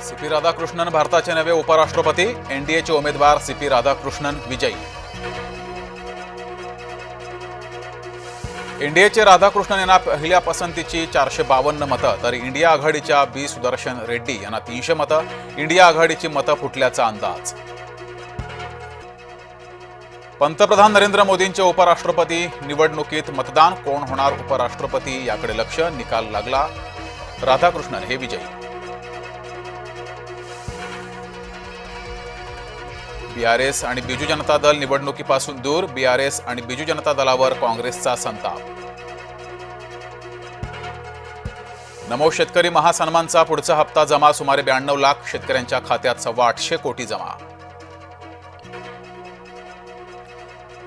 CP Radhakrishnan भारताचे नवे उपराष्ट्रपती, एनडीएचे उमेदवार सीपी राधाकृष्णन विजयी। एनडीएचे राधाकृष्णन यांना पहिल्या पसंतीची 452 मतं, तर इंडिया आघाडीच्या बी सुदर्शन रेड्डी यांना 300 मतं। इंडिया आघाडीची मतं फुटल्याचा अंदाज। पंतप्रधान नरेंद्र मोदींचे उपराष्ट्रपती निवडणुकीत मतदान, कोण होणार उपराष्ट्रपती याकडे लक्ष, निकाल लागला, राधाकृष्णन हे विजयी। बीआरएस आणि बिजू जनता दल निवडणुकीपासून दूर, बीआरएस आणि बिजू जनता दलावर काँग्रेसचा संताप। नमो शेतकरी महासन्मानचा पुढचा हप्ता जमा, सुमारे 92 लाख शेतकऱ्यांच्या खात्यात 825 कोटी जमा।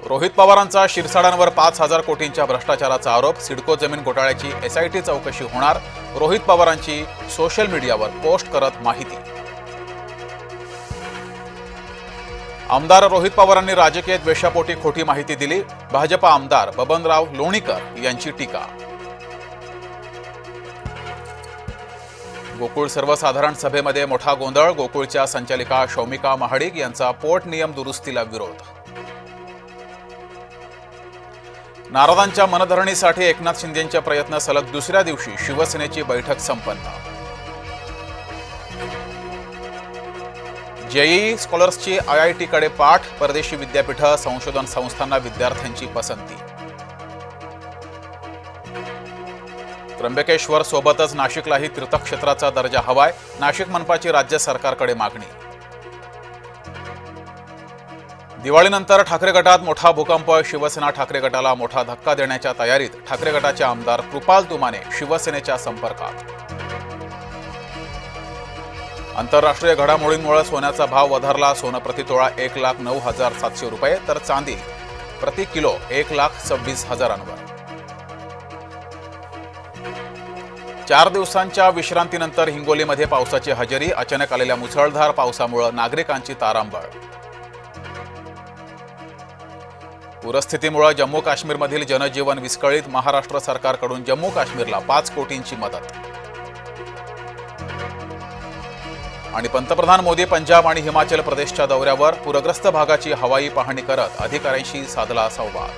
रोहित पवारांचा शिरसाडांवर 5000 कोटींच्या भ्रष्टाचाराचा आरोप, सिडको जमीन घोटाळ्याची एसआयटी चौकशी होणार, रोहित पवारांची सोशल मीडियावर पोस्ट करत माहिती। आमदार रोहित पवारांनी राजकीय द्वेषापोटी खोटी माहिती दिली, भाजपा आमदार बबनराव लोणीकर यांची टीका। गोकुळ सर्वसाधारण सभेमध्ये मोठा गोंधळ, गोकुळच्या संचालिका शौमिका महाडिक यांचा पोट नियम दुरुस्तीला विरोध। नाराजांच्या मनधरणीसाठी एकनाथ शिंदेंचे प्रयत्न सलग दुसऱ्या दिवशी शिवसेनेची बैठक संपन्न। जेईई स्कॉलर्सची आयआयटीकडे पाठ, परदेशी विद्यापीठ संशोधन संस्थांना विद्यार्थ्यांची पसंती। त्र्यंबकेश्वर सोबतच नाशिकलाही तीर्थक्षेत्राचा दर्जा हवाय, नाशिक मनपाची राज्य सरकारकडे मागणी। दिवाळीनंतर ठाकरे गटात मोठा भूकंप, शिवसेना ठाकरे गटाला मोठा धक्का देण्याच्या तयारीत, ठाकरे गटाचे आमदार कृपाल तुमाने शिवसेनेच्या संपर्कात। आंतरराष्ट्रीय घडामोडींमुळे सोन्याचा भाव वधारला, सोनं प्रतितोळा 1,09,700 रुपये, तर चांदी प्रति किलो 1,26,000वर। 4 दिवसांच्या विश्रांतीनंतर हिंगोलीमध्ये पावसाची हजेरी, अचानक आलेल्या मुसळधार पावसामुळे नागरिकांची तारांबळ। पूरस्थितीमुळे जम्मू काश्मीरमधील जनजीवन विस्कळीत, महाराष्ट्र सरकारकडून जम्मू काश्मीरला 5 कोटींची मदत। आणि पंतप्रधान मोदी पंजाब आणि हिमाचल प्रदेशच्या दौऱ्यावर, पूरग्रस्त भागाची हवाई पाहणी करत अधिकाऱ्यांशी साधला संवाद।